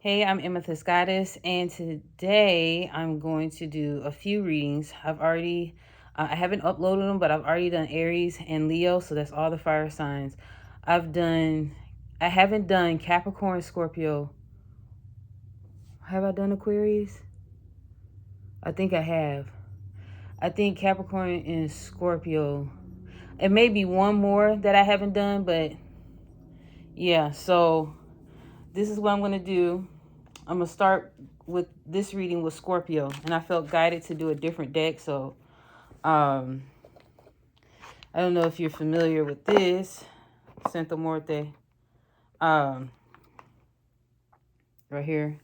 Hey, I'm Amethyst Goddess, and today I'm going to do a few readings. I haven't uploaded them, but I've already done Aries and Leo, so that's all the fire signs. I haven't done Capricorn, Scorpio. Have I done Aquarius? I think I have. I think Capricorn and Scorpio. It may be one more that I haven't done, but yeah, so this is what I'm going to do. I'm going to start with this reading with Scorpio, and I felt guided to do a different deck, so I don't know if you're familiar with this, Santa Muerte, right here.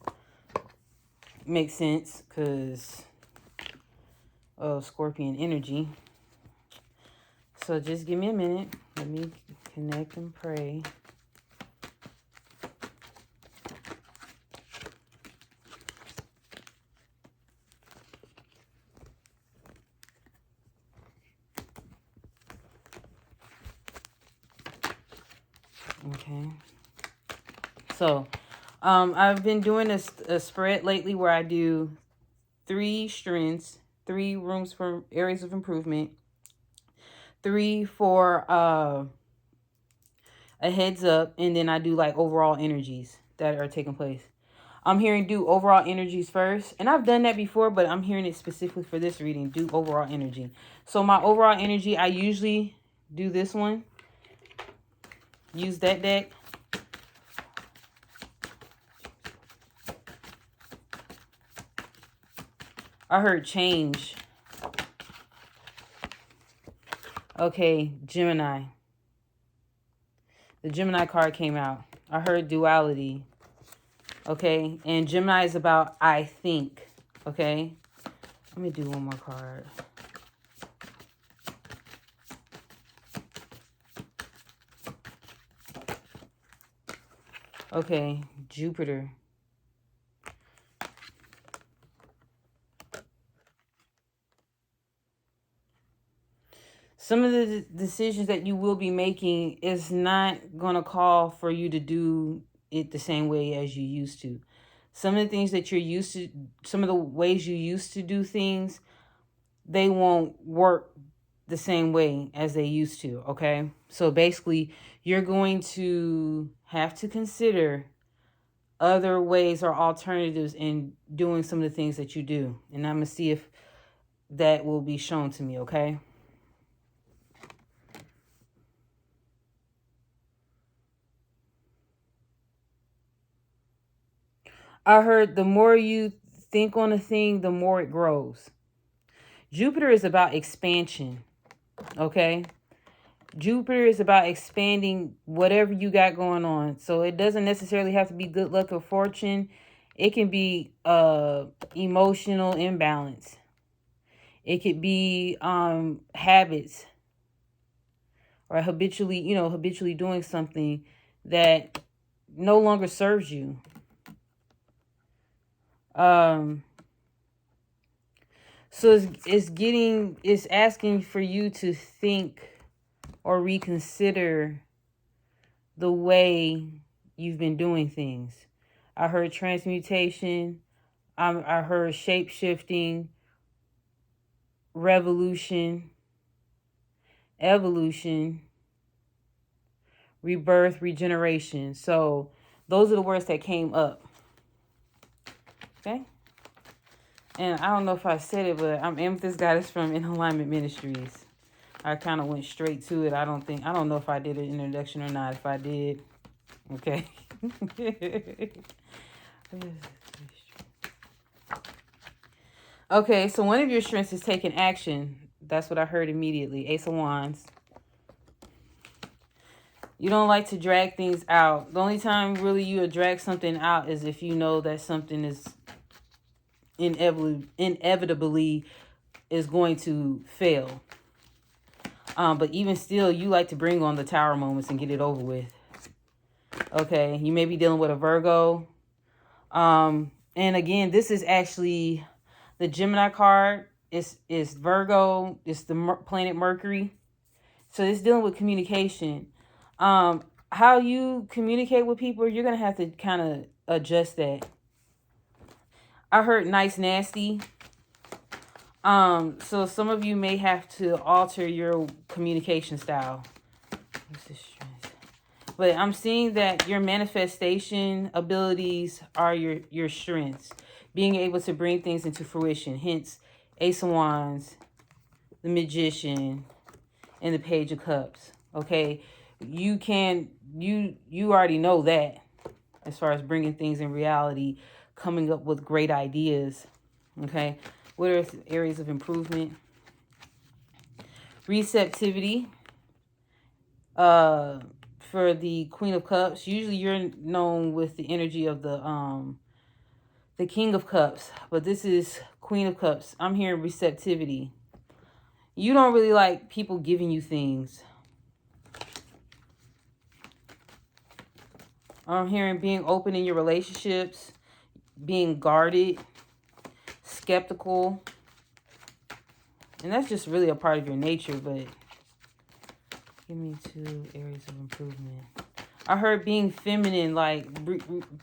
Makes sense because of Scorpion energy. So just give me a minute. Let me connect and pray. Okay. So, I've been doing a spread lately where I do 3 strengths, 3 rooms for areas of improvement, 3 for a heads up, and then I do like overall energies that are taking place. I'm hearing do overall energies first, and I've done that before, but I'm hearing it specifically for this reading, do overall energy. So my overall energy, I usually do this one, use that deck. I heard change. Okay, Gemini. The Gemini card came out. I heard duality. Okay, and Gemini is about I think. Okay, let me do one more card. Okay, Jupiter. Some of the decisions that you will be making is not going to call for you to do it the same way as you used to. Some of the things that you're used to, some of the ways you used to do things, they won't work the same way as they used to, okay? So basically, you're going to have to consider other ways or alternatives in doing some of the things that you do. And I'm going to see if that will be shown to me, okay? I heard the more you think on a thing, the more it grows. Jupiter is about expansion, okay? Jupiter is about expanding whatever you got going on. So it doesn't necessarily have to be good luck or fortune. It can be emotional imbalance. It could be habits, or habitually doing something that no longer serves you. So it's asking for you to think or reconsider the way you've been doing things. I heard transmutation. I heard shape-shifting, revolution, evolution, rebirth, regeneration. So those are the words that came up. Okay? And I don't know if I said it, but I'm Amethyst Goddess from InAlignment Ministries. I kind of went straight to it. I don't know if I did an introduction or not. If I did, okay. Okay, so one of your strengths is taking action. That's what I heard immediately. Ace of Wands. You don't like to drag things out. The only time really you would drag something out is if you know that something is inevitably is going to fail. But even still, you like to bring on the tower moments and get it over with. Okay, you may be dealing with a Virgo. And again, this is actually the Gemini card. It's Virgo. It's the planet Mercury. So it's dealing with communication. How you communicate with people, you're going to have to kind of adjust that. I heard nice nasty. So some of you may have to alter your communication style. What's this strength? But I'm seeing that your manifestation abilities are your strengths. Being able to bring things into fruition. Hence, Ace of Wands, the Magician, and the Page of Cups. Okay? You already know that as far as bringing things in reality, coming up with great ideas. Okay? What are areas of improvement? Receptivity. For the Queen of Cups, usually you're known with the energy of the King of Cups, but this is Queen of Cups. I'm hearing receptivity. You don't really like people giving you things. I'm hearing being open in your relationships, being guarded, skeptical. And that's just really a part of your nature, but give me 2 areas of improvement. I heard being feminine, like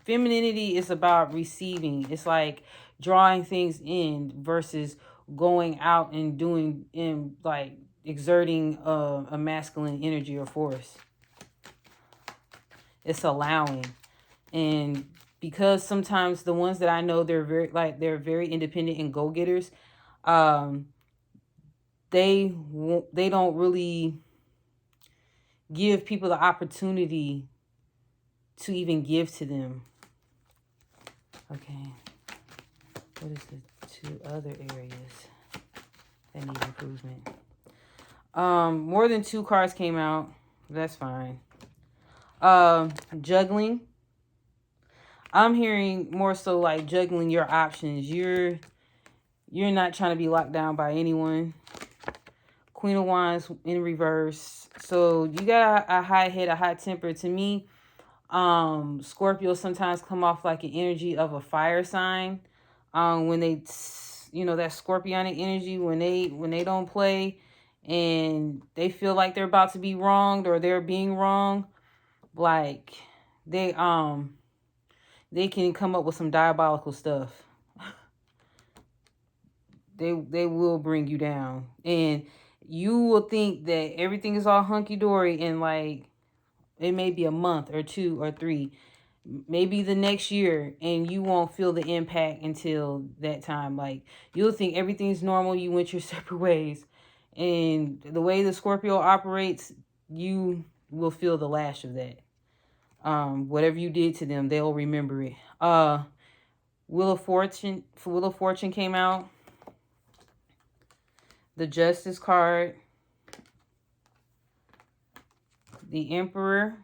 femininity is about receiving. It's like drawing things in versus going out and doing and like exerting a masculine energy or force. It's allowing. And because sometimes the ones that I know, they're very independent and go-getters, they don't really give people the opportunity to even give to them. Okay. What is the 2 other areas that need improvement? More than 2 cards came out. That's fine. Juggling. I'm hearing more so like juggling your options. You're not trying to be locked down by anyone. Queen of Wands in reverse. So you got a high head, a high temper. To me, Scorpio sometimes come off like an energy of a fire sign. When they, that scorpionic energy, when they don't play and they feel like they're about to be wronged or they're being wrong, like they can come up with some diabolical stuff. They will bring you down, and you will think that everything is all hunky-dory, and like it may be a month or 2 or 3, maybe the next year, and you won't feel the impact until that time. Like you'll think everything's normal, you went your separate ways, and the way the Scorpio operates, you will feel the lash of that. Whatever you did to them, they'll remember it. Wheel of Fortune came out. The Justice card, the Emperor,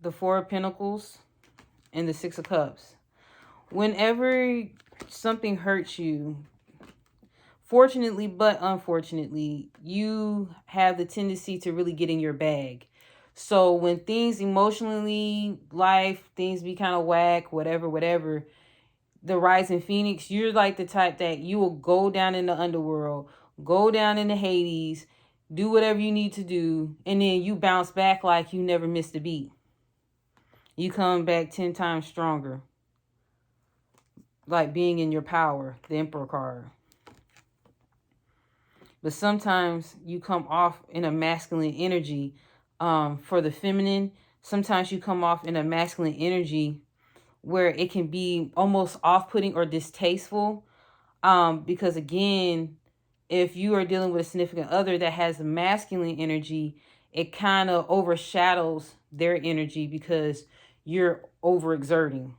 the 4 of Pentacles, and the 6 of Cups. Whenever something hurts you, fortunately but unfortunately, you have the tendency to really get in your bag. So when things emotionally, things be kind of whack, whatever, the Rising Phoenix, you're like the type that you will go down in the underworld, go down into Hades, do whatever you need to do, and then you bounce back like you never missed a beat. You come back 10 times stronger. Like being in your power, the Emperor card. But sometimes you come off in a masculine energy. For the feminine, sometimes you come off in a masculine energy where it can be almost off-putting or distasteful. Because again, if you are dealing with a significant other that has a masculine energy, it kind of overshadows their energy because you're overexerting.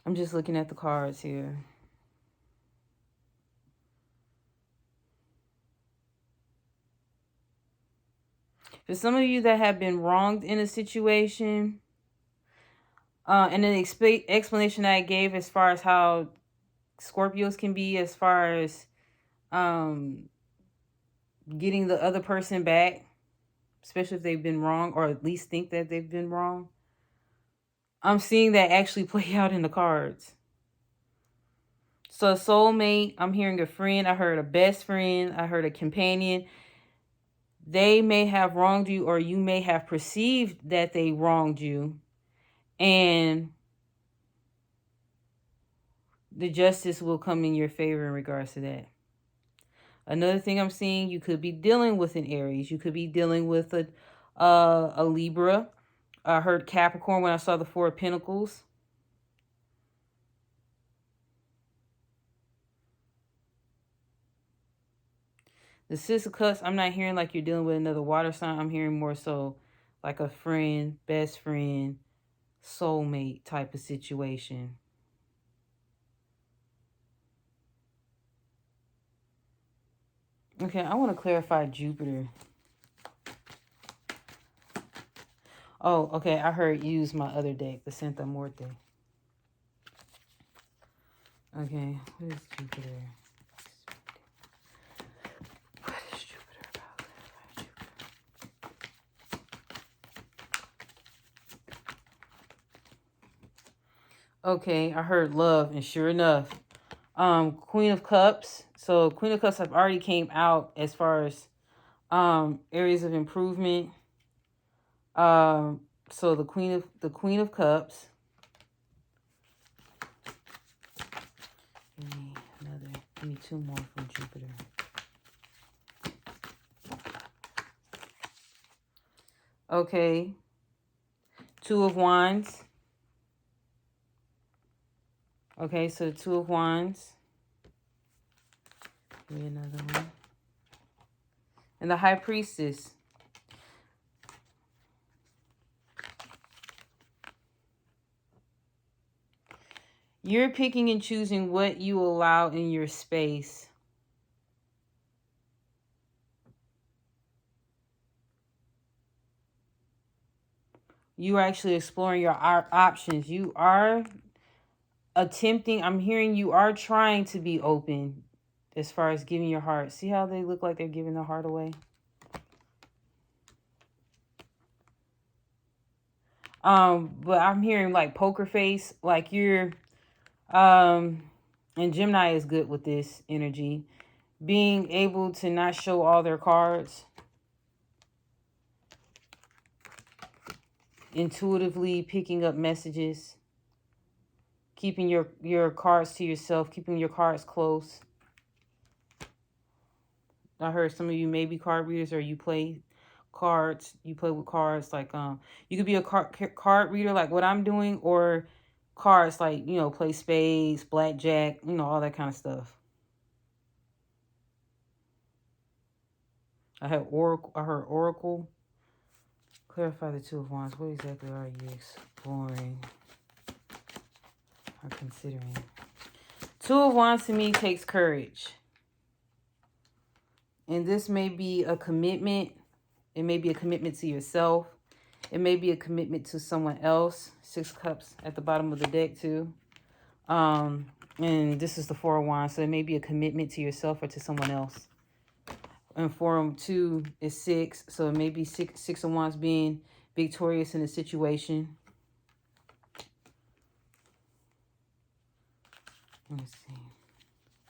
I'm just looking at the cards here. For some of you that have been wronged in a situation, and an explanation that I gave as far as how Scorpios can be as far as getting the other person back, especially if they've been wrong or at least think that they've been wrong. I'm seeing that actually play out in the cards. So a soulmate, I'm hearing a friend. I heard a best friend. I heard a companion. They may have wronged you, or you may have perceived that they wronged you. And the justice will come in your favor in regards to that. Another thing I'm seeing, you could be dealing with an Aries. You could be dealing with a Libra. I heard Capricorn when I saw the Four of Pentacles. The Six of Cups, I'm not hearing like you're dealing with another water sign. I'm hearing more so like a friend, best friend, soulmate type of situation. Okay, I want to clarify Jupiter. Oh, okay, I heard use my other deck, the Santa Muerte. Okay, what is Jupiter? What is Jupiter about? Okay, I heard love, and sure enough, Queen of Cups. So Queen of Cups have already came out as far as areas of improvement. So the Queen of Cups. Give me two more from Jupiter. Okay. Two of Wands. Okay, so Two of Wands. Give me another one. And the High Priestess. You're picking and choosing what you allow in your space. You are actually exploring your options. You are attempting, I'm hearing you are trying to be open as far as giving your heart. See how they look like they're giving their heart away? But I'm hearing like poker face, like you're, and Gemini is good with this energy. Being able to not show all their cards. Intuitively picking up messages. Keeping your cards to yourself. Keeping your cards close. I heard some of you may be card readers, or you play cards. You play with cards. Like, you could be a card reader like what I'm doing, or cards like, you know, play spades, blackjack, you know, all that kind of stuff. I heard Oracle. Clarify the Two of Wands. What exactly are you exploring or considering? Two of Wands to me takes courage. And this may be a commitment. It may be a commitment to yourself. It may be a commitment to someone else. Six Cups at the bottom of the deck too. And this is the Four of Wands. So it may be a commitment to yourself or to someone else. And Four of Two is six. So it may be six of Wands being victorious in a situation. Let me see.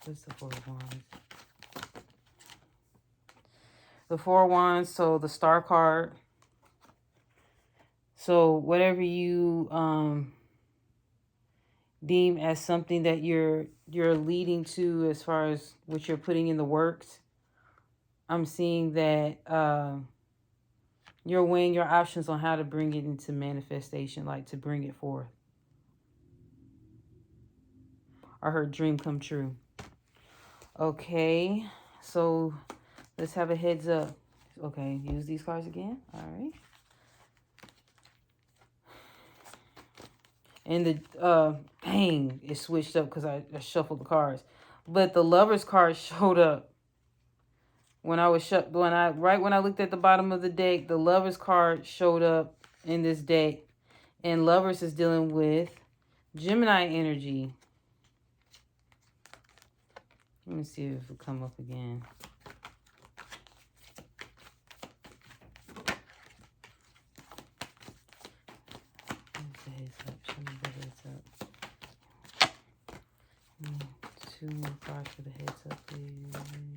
What's the Four of Wands? The Four of Wands, so the Star card. So whatever you deem as something that you're leading to as far as what you're putting in the works, I'm seeing that you're weighing your options on how to bring it into manifestation, like to bring it forth. I heard dream come true. Okay, so let's have a heads up. Okay, use these cards again. All right. And the bang, it switched up because I shuffled the cards. But the Lover's card showed up when I was right when I looked at the bottom of the deck. The Lover's card showed up in this deck, and Lovers is dealing with Gemini energy. Let me see if it will come up again. Show me the heads up. 1, 2 more cards for the heads up, please. One more.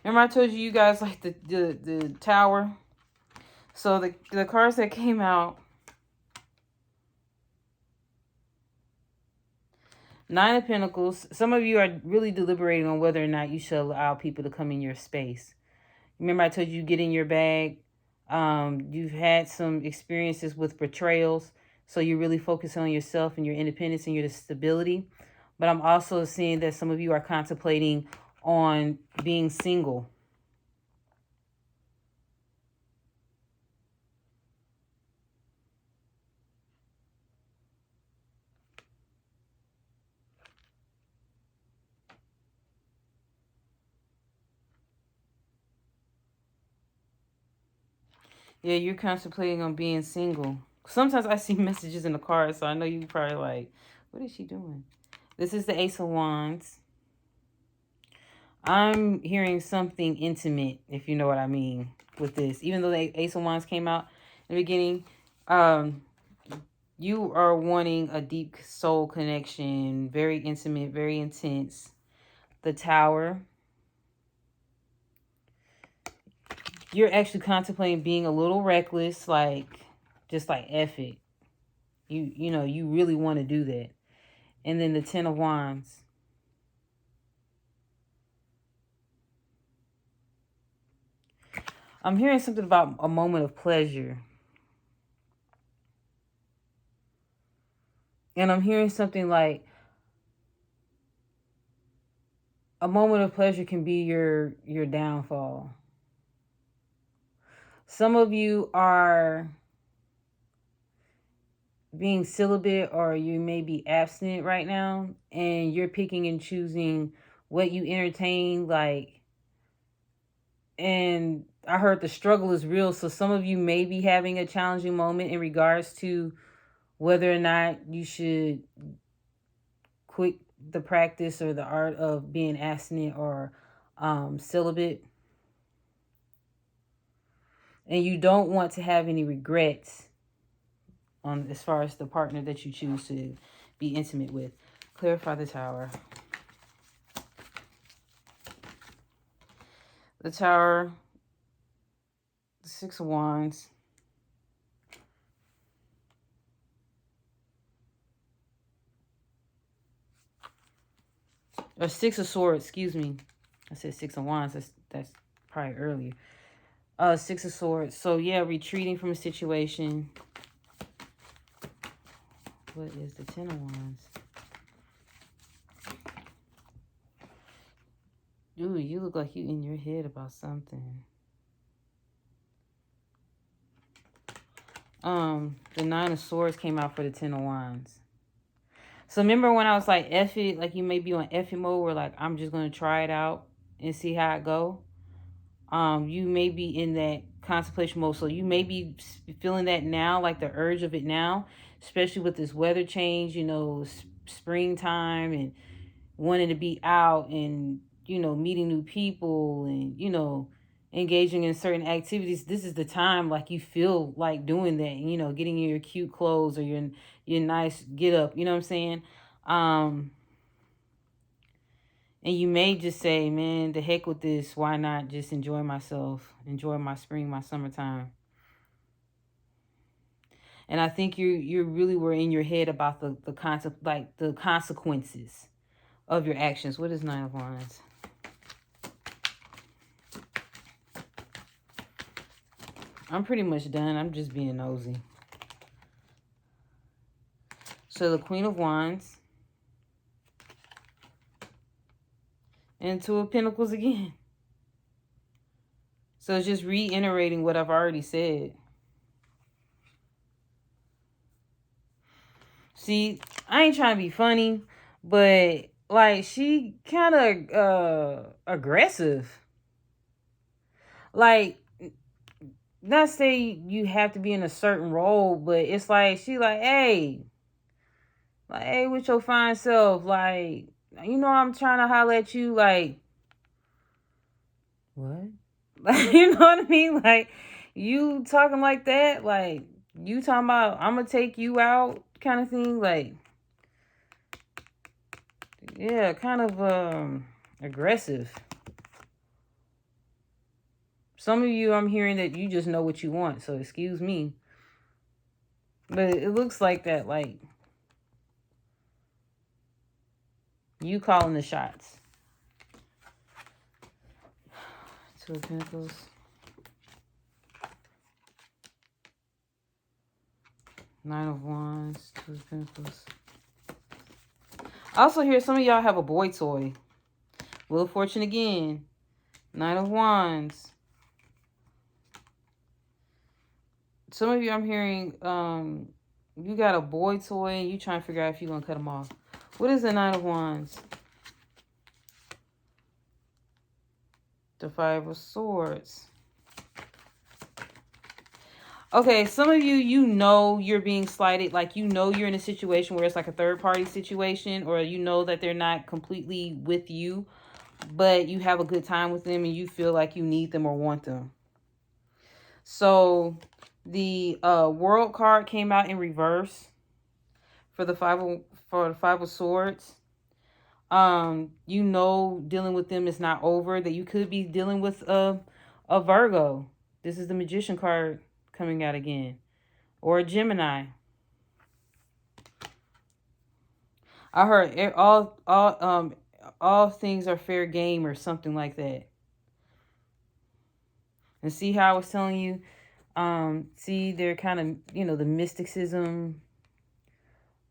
Remember I told you guys like the tower? So the cards that came out, 9 of Pentacles. Some of you are really deliberating on whether or not you should allow people to come in your space. Remember I told you get in your bag. You've had some experiences with betrayals. So you're really focusing on yourself and your independence and your stability. But I'm also seeing that some of you are contemplating on being single. Yeah, you're contemplating on being single. Sometimes I see messages in the cards, so I know you probably like, what is she doing? This is the Ace of Wands. I'm hearing something intimate, if you know what I mean, with this. Even though the Ace of Wands came out in the beginning, you are wanting a deep soul connection, very intimate, very intense. The Tower. You're actually contemplating being a little reckless, like, just like F it. You know, you really want to do that. And then the 10 of Wands. I'm hearing something about a moment of pleasure. And I'm hearing something like a moment of pleasure can be your downfall. Some of you are being celibate or you may be abstinent right now. And you're picking and choosing what you entertain, like. And I heard the struggle is real. So some of you may be having a challenging moment in regards to whether or not you should quit the practice or the art of being abstinent or celibate. And you don't want to have any regrets on as far as the partner that you choose to be intimate with. Clarify the Tower. The Tower, the 6 of Wands. Or 6 of Swords, excuse me. I said 6 of Wands. That's probably earlier. 6 of Swords. So yeah, retreating from a situation. What is the 10 of Wands? Ooh, you look like you in your head about something. The 9 of Swords came out for the 10 of Wands. So remember when I was like, F it, like you may be on F it mode where like, I'm just going to try it out and see how it go. You may be in that contemplation mode. So you may be feeling that now, like the urge of it now, especially with this weather change, you know, springtime and wanting to be out and, you know, meeting new people and, you know, engaging in certain activities. This is the time like you feel like doing that, you know, getting in your cute clothes or your nice get up, you know what I'm saying? And you may just say, man, the heck with this. Why not just enjoy myself, enjoy my spring, my summertime? And I think you really were in your head about the concept, like the consequences of your actions. What is 9 of Wands? I'm pretty much done. I'm just being nosy. So the Queen of Wands. And 2 of Pentacles again. So it's just reiterating what I've already said. See, I ain't trying to be funny, but like she kind of aggressive. Like not say you have to be in a certain role, but it's like, she like, hey, with your fine self, like, I'm trying to holler at you, like, what? Like, you know what I mean? Like, you talking like that, like, you talking about, I'm gonna take you out kind of thing, like, yeah, kind of aggressive. Some of you, I'm hearing that you just know what you want, so excuse me. But it looks like that, like, you calling the shots. Two of Pentacles. Nine of Wands. Two of Pentacles. I also hear some of y'all have a boy toy. Wheel of Fortune again. Nine of Wands. Some of you, I'm hearing, you got a boy toy and you trying to figure out if you're going to cut them off. What is the Nine of Wands? The Five of Swords. Okay, some of you, you're being slighted. Like, you're in a situation where it's like a third-party situation, or that they're not completely with you, but you have a good time with them and you feel like you need them or want them. So the World card came out in reverse for the Five of Swords. Dealing with them is not over, that you could be dealing with a Virgo. This is the Magician card coming out again, or a Gemini. I heard all things are fair game or something like that. And see how I was telling you, see, they're kind of, the mysticism.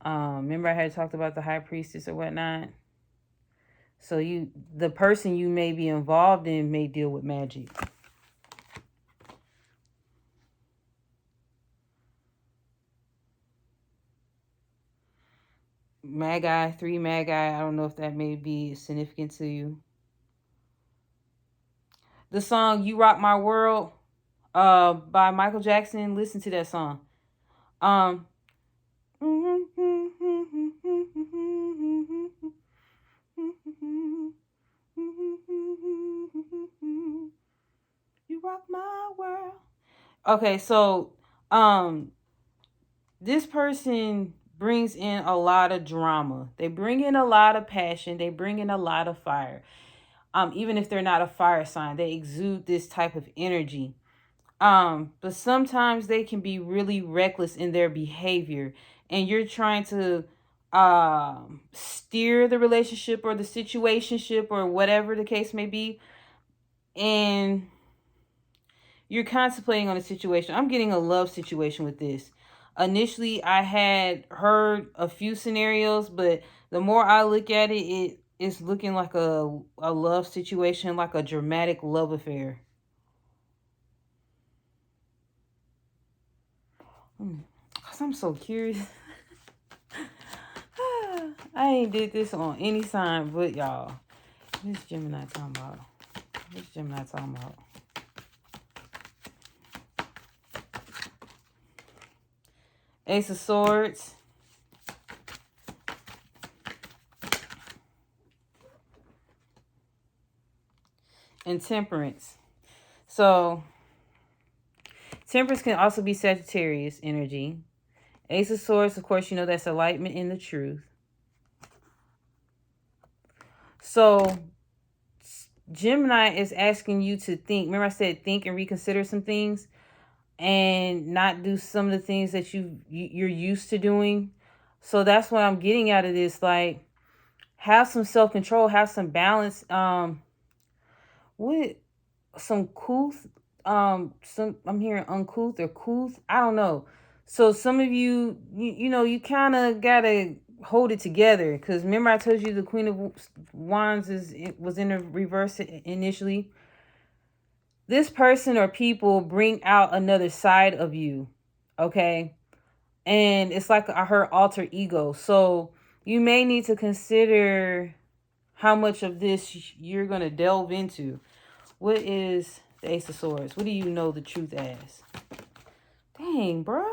Remember I had talked about the High Priestess or whatnot. So the person you may be involved in may deal with magic. Magi, 3 Magi. I don't know if that may be significant to you. The song "You Rock My World" by Michael Jackson. Listen to that song. You rock my world. Okay, so this person brings in a lot of drama. They bring in a lot of passion. They bring in a lot of fire. Even if they're not a fire sign, they exude this type of energy. But sometimes they can be really reckless in their behavior, and you're trying to steer the relationship or the situationship or whatever the case may be, and you're contemplating on a situation. I'm getting a love situation with this. Initially, I had heard a few scenarios, but the more I look at it, it's looking like a love situation, like a dramatic love affair. Because I'm so curious. I ain't did this on any sign but y'all. What's Gemini talking about? What's Gemini talking about? Ace of Swords. And Temperance. So, Temperance can also be Sagittarius energy. Ace of Swords, of course, that's alignment in the truth. So, Gemini is asking you to think. Remember I said think and reconsider some things and not do some of the things that you're used to doing. So that's what I'm getting out of this. Like, have some self-control, have some balance. With some couth, I'm hearing uncouth or couth. I don't know. So some of you, you kind of gotta hold it together, because remember I told you the Queen of Wands was in the reverse initially. This person or people bring out another side of you, okay? And it's like her alter ego. So you may need to consider how much of this you're going to delve into. What is The Ace of Swords. What do you know the truth as? Dang, bruh.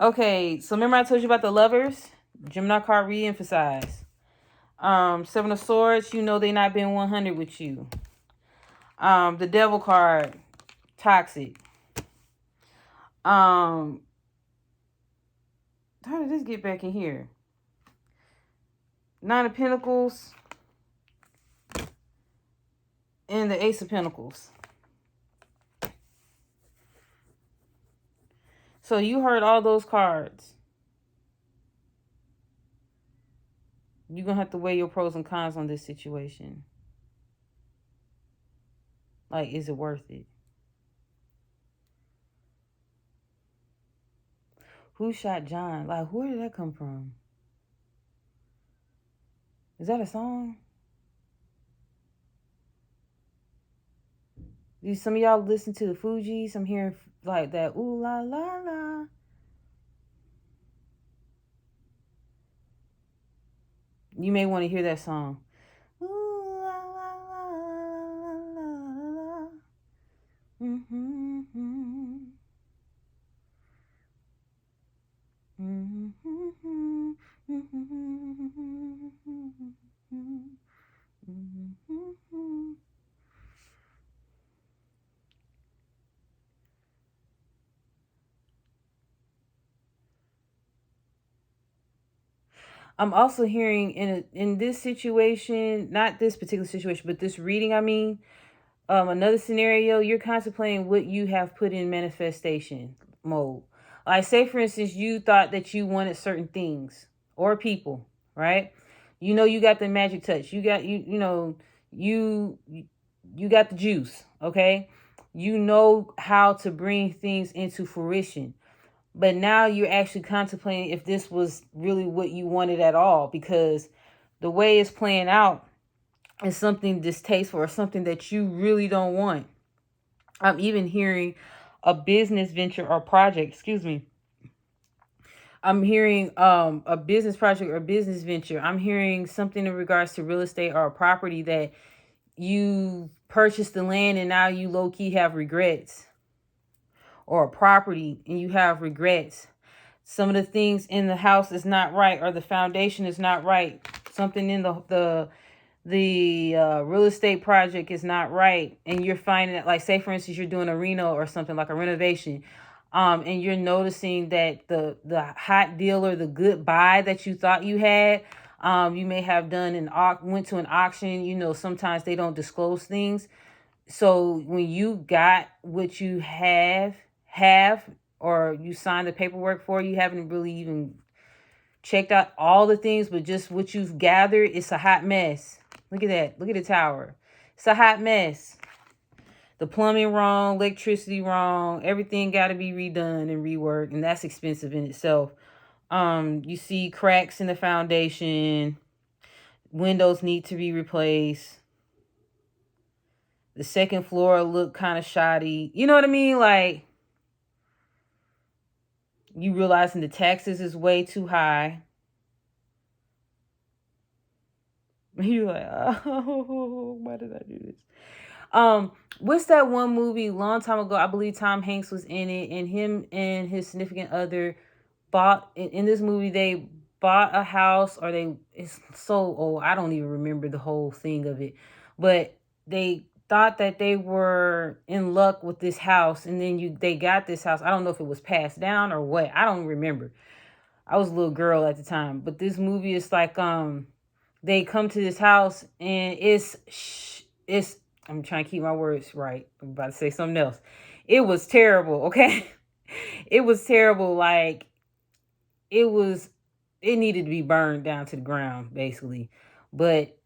Okay, so remember I told you about the Lovers? Gemini card re-emphasize. Seven of Swords, you know they not been 100 with you. The Devil card, toxic. How did this get back in here? Nine of Pentacles and the Ace of Pentacles. So you heard all those cards. You're going to have to weigh your pros and cons on this situation. Like, is it worth it? Who shot John? Like, where did that come from? Is that a song? Some of y'all listen to the Fugees. I'm hearing like that. Ooh la la la. You may want to hear that song. Ooh la la la la la la. Mm-hmm. Mm-hmm. Mm-hmm. I'm also hearing in this situation, not this particular situation, but this reading, I mean, another scenario, you're contemplating what you have put in manifestation mode. Like, say, for instance, you thought that you wanted certain things or people, right? You know, you got the magic touch. You got, you got the juice, okay? You know how to bring things into fruition. But now you're actually contemplating if this was really what you wanted at all, because the way it's playing out is something distasteful or something that you really don't want. I'm even hearing a business venture or project, excuse me. I'm hearing a business project or business venture. I'm hearing something in regards to real estate or a property that you purchased the land and now you low-key have regrets, or a property and you have regrets. Some of the things in the house is not right, or the foundation is not right. Something in the real estate project is not right, and you're finding that, like, say for instance, you're doing a reno or something like a renovation, and you're noticing that the hot deal or the good buy that you thought you had, you may have done went to an auction. You know, sometimes they don't disclose things. So when you got what you have, or you signed the paperwork for, you haven't really even checked out all the things, but just what you've gathered, it's a hot mess. Look at that. Look at the tower. It's a hot mess. The plumbing wrong, electricity wrong, everything got to be redone and reworked, and that's expensive in itself. You see cracks in the foundation. Windows need to be replaced. The second floor look kind of shoddy. You know what I mean? Like, you realizing the taxes is way too high. You're like, oh, why did I do this? What's that one movie long time ago? I believe Tom Hanks was in it, and him and his significant other bought, in this movie, they bought a house, or it's so old, I don't even remember the whole thing of it, but they thought that they were in luck with this house, and then they got this house. I don't know if it was passed down or what. I don't remember. I was a little girl at the time, but this movie is like, they come to this house and it's I'm trying to keep my words right. I'm about to say something else. It was terrible, okay? It was terrible. Like, it needed to be burned down to the ground, basically. But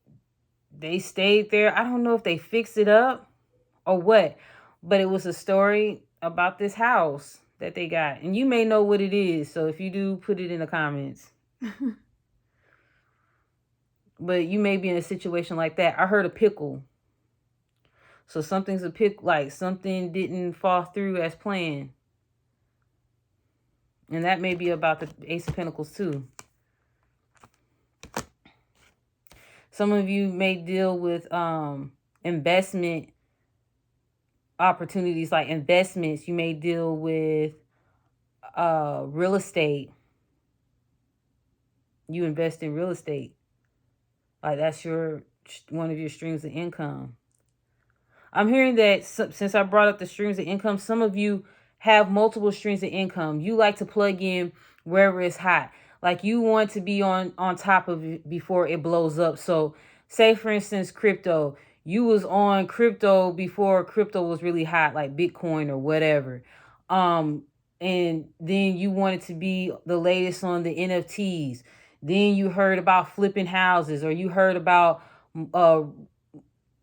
they stayed there. I don't know if they fixed it up or what, but it was a story about this house that they got. And you may know what it is, so if you do, put it in the comments. But you may be in a situation like that. I heard a pickle. So something's a pick, like something didn't fall through as planned. And that may be about the Ace of Pentacles too. Some of you may deal with investment opportunities like investments. You may deal with real estate. You invest in real estate. Like that's one of your streams of income. I'm hearing that since I brought up the streams of income, some of you have multiple streams of income. You like to plug in wherever it's hot. Like you want to be on top of it before it blows up. So say for instance, crypto. You was on crypto before crypto was really hot, like Bitcoin or whatever. And then you wanted to be the latest on the NFTs. Then you heard about flipping houses, or you heard about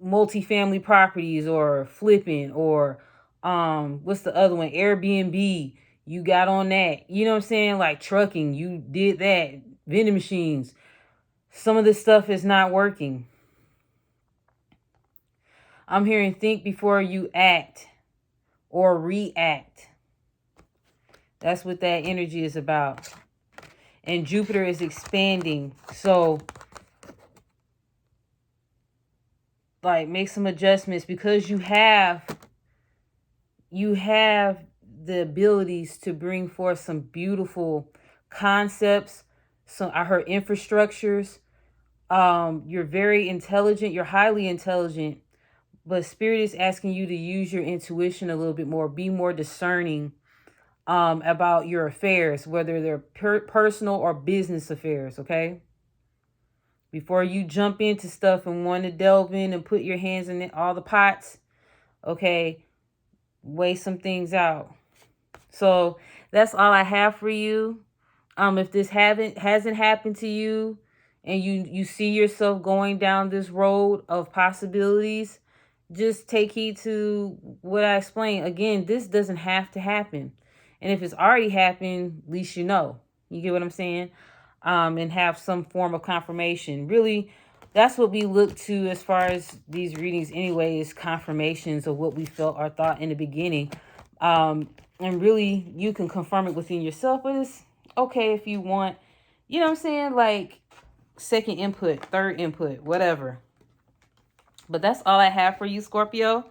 multifamily properties, or flipping, or what's the other one, Airbnb. You got on that, you know what I'm saying, like trucking, you did that, vending machines. Some of this stuff is not working. I'm hearing think before you act or react. That's what that energy is about. And Jupiter is expanding, so like make some adjustments, because you have the abilities to bring forth some beautiful concepts. So I heard infrastructures. You're very intelligent, you're highly intelligent, but Spirit is asking you to use your intuition a little bit more, be more discerning about your affairs, whether they're personal or business affairs, okay? Before you jump into stuff and want to delve in and put your hands in all the pots, okay, weigh some things out. So that's all I have for you. If this hasn't happened to you, and you see yourself going down this road of possibilities, just take heed to what I explained. Again, this doesn't have to happen. And if it's already happened, at least you know. You get what I'm saying? And have some form of confirmation. Really, that's what we look to as far as these readings anyway, is confirmations of what we felt or thought in the beginning. And really, you can confirm it within yourself, but it's okay if you want, you know what I'm saying, like second input, third input, whatever. But that's all I have for you, Scorpio.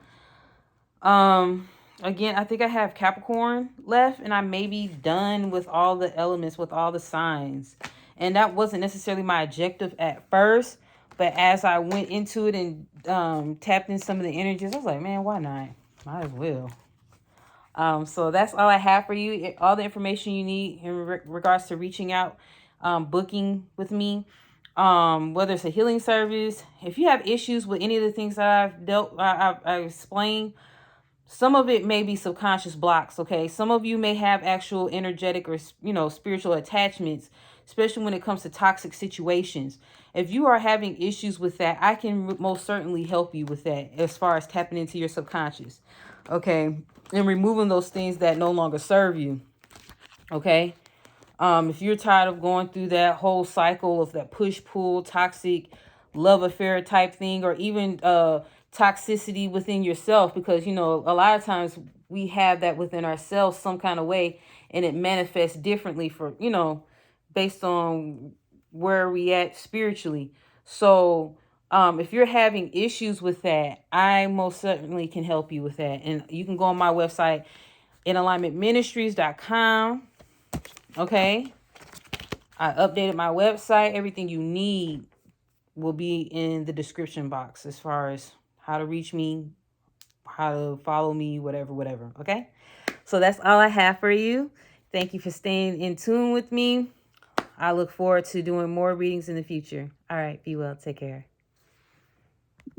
Again, I think I have Capricorn left, and I may be done with all the elements, with all the signs. And that wasn't necessarily my objective at first, but as I went into it and tapped in some of the energies, I was like, man, why not? Might as well. So that's all I have for you. All the information you need in regards to reaching out, booking with me, whether it's a healing service. If you have issues with any of the things that I've explained, some of it may be subconscious blocks, okay? Some of you may have actual energetic or, spiritual attachments, especially when it comes to toxic situations. If you are having issues with that, I can most certainly help you with that as far as tapping into your subconscious, okay? And removing those things that no longer serve you, okay? If you're tired of going through that whole cycle of that push-pull, toxic love affair type thing, or even toxicity within yourself, because, a lot of times we have that within ourselves some kind of way, and it manifests differently for, based on where we at spiritually. So if you're having issues with that, I most certainly can help you with that. And you can go on my website, InAlignmentMinistries.com. Okay. I updated my website. Everything you need will be in the description box as far as how to reach me, how to follow me, whatever. Okay. So that's all I have for you. Thank you for staying in tune with me. I look forward to doing more readings in the future. All right. Be well. Take care.